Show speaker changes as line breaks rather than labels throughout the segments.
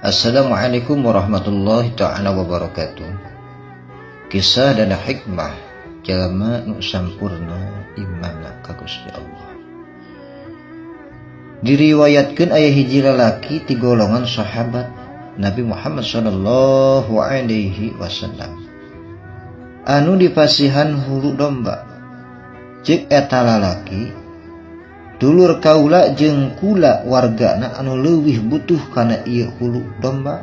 Assalamualaikum warahmatullahi ta'ala wabarakatuh. Kisah dan hikmah jalma nu sampurna imanna ka Gusti Allah. Diriwayatkeun aya hiji lalaki ti golongan sahabat Nabi Muhammad sallallahu alaihi wasallam anu dipasihan hulu domba. Ceuk eta lalaki dulur kaula jeung kula wargana anu leuwih butuh kana ieu hulu domba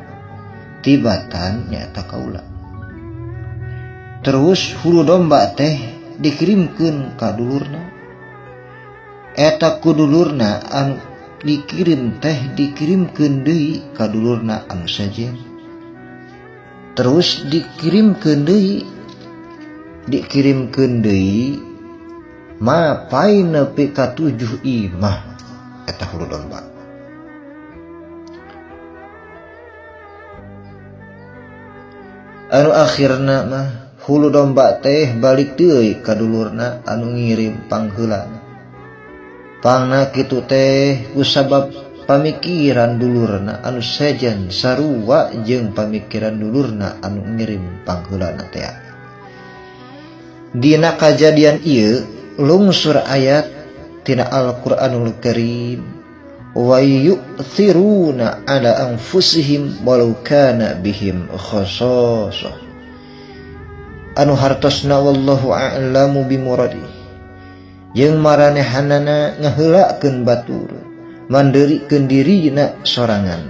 tibatan nyaeta kaula. Terus hulu domba teh dikirimkeun ka dulurna. Eta ku dulurna anu dikirim teh dikirimkeun deui ka dulurna anu sajen. Terus dikirimkeun deui mapai nepi ka 7 imah eta hulu domba. Anu akhirna mah hulu domba teh balik deui ka dulurna anu ngirim pangheulana. Pangna kitu teh kusabab pamikiran dulurna anu sejen sarua jeung pamikiran dulurna anu ngirim pangheulana teh. Dina kajadian ieu lungsur ayat tina Al-Qur'anul Karim, wa yu'thiruna ala anfusihim walau kana bihim khasasah. Anu hartosna wallahu a'lamu bimuradi. Jeung maranehanana ngaheulakeun batur, mandeurikeun dirina sorangan.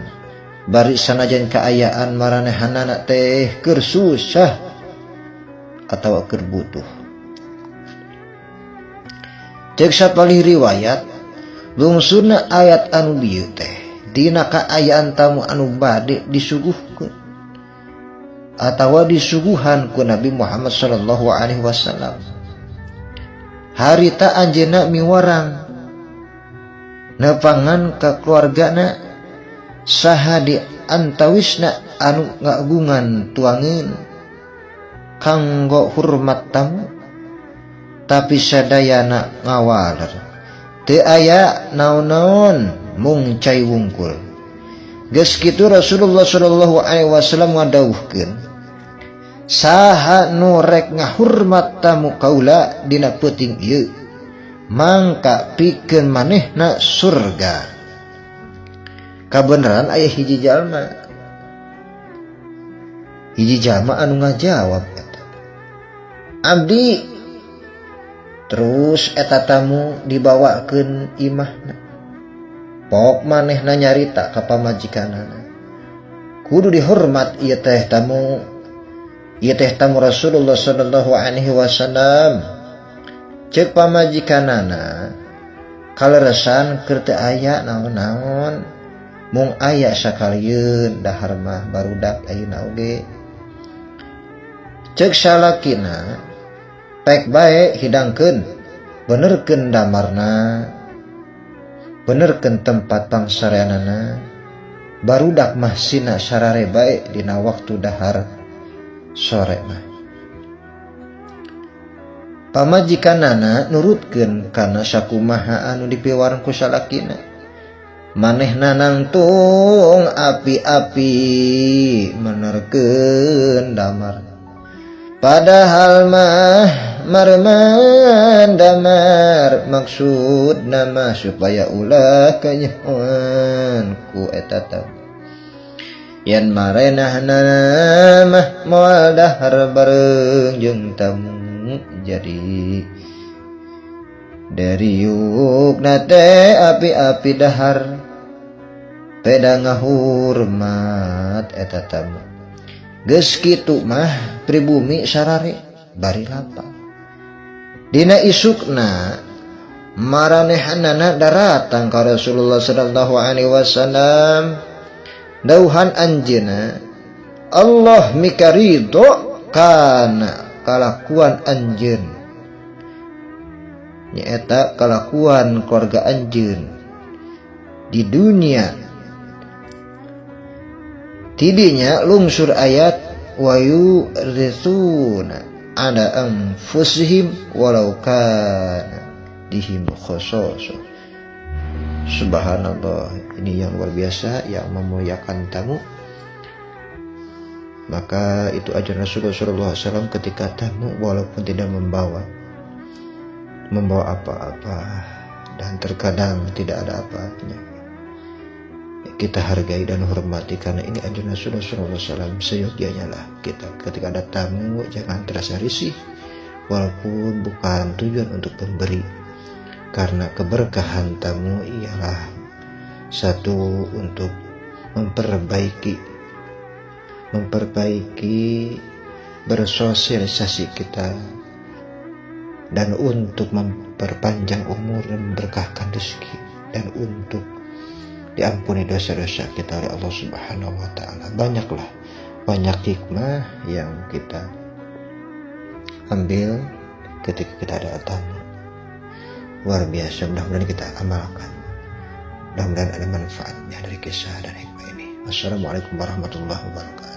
Bari sanajan kaayaan maranehanana teh keur susah atawa keur butuh. Cek sapalih riwayat lungsurna ayat anu dieu teh dina kaayaan tamu anu bade disuguhkeun atawa disuguhan ku Nabi Muhammad sallallahu alaihi wasallam. Harita anjeunna miwarang nepangan ka keluargana saha di antawisna anu ngagungan tuangeun kanggo hormat tamu. Tapi sadayana ngawaler teu aya naon-naon mung cai wungkul. Geus kitu Rasulullah sallallahu alaihi wasallam ngadawuhkeun, saha nu rek ngahurmat tamu kaula dina peuting ieu mangka pikeun manehna surga. Kabeneran aya hiji jalma anu ngajawab eta, abdi. Terus eta tamu dibawakeun imahna. Pok manehna nyarita ka pamajikanana. Kudu dihormat ieu teh tamu. Ieu teh tamu Rasulullah sallallahu alaihi wasallam. Ceuk pamajikanana kaleresan keur teu aya naon-naon. Mung aya sakalieun dahar mah barudak ayeuna oge. Ceuk salakina pek bae hidangkeun, benerkeun damarna, benerkeun tempat pangsareanana, barudak mah sina sarare bae dina waktu dahar sore mah. Pamajikanana nurutkeun kana sakumaha anu dipiwarang ku salakina. Manehna nangtung api-api menerkeun damar. Padahal mah marman damar maksud nama supaya ulah kanyahoan ku eta tamu. Yan marenahna mah moal dahar bareng jeung tamu jadi dari yukna teh api-api dahar peda ngahurmat eta tamu. Geus kitu mah pribumi sarare bari lapang. Dina isukna maranehanana daratang ka Rasulullah sallallahu alaihi wasallam dauhan anjeunna, Allah mikarido kana kalakuan anjeun. Nyaeta kalakuan keluarga anjeun di dunia. Tidinya lungsur ayat wa yurisuna ala anfusihim walau kana bihim khasasah. Subhanallah. ini yang luar biasa, yang memuliakan tamu. Maka itu ajaran Rasulullah SAW ketika tamu walaupun tidak membawa apa-apa, dan terkadang tidak ada apa-apanya, kita hargai dan hormati, karena ini ajaran Rasulullah SAW. Seyogianya lah kita ketika ada tamu jangan terasa risih, walaupun bukan tujuan untuk memberi, karena keberkahan tamu ialah satu untuk memperbaiki bersosialisasi kita, dan untuk memperpanjang umur dan memberkahkan rezeki, dan untuk diampuni dosa-dosa kita oleh Allah Subhanahu wa Ta'ala. Banyak hikmah yang kita ambil ketika kita ada tamu. Luar biasa, mudah-mudahan kita amalkan. Mudah-mudahan ada manfaatnya dari kisah dan hikmah ini. Wassalamualaikum warahmatullahi wabarakatuh.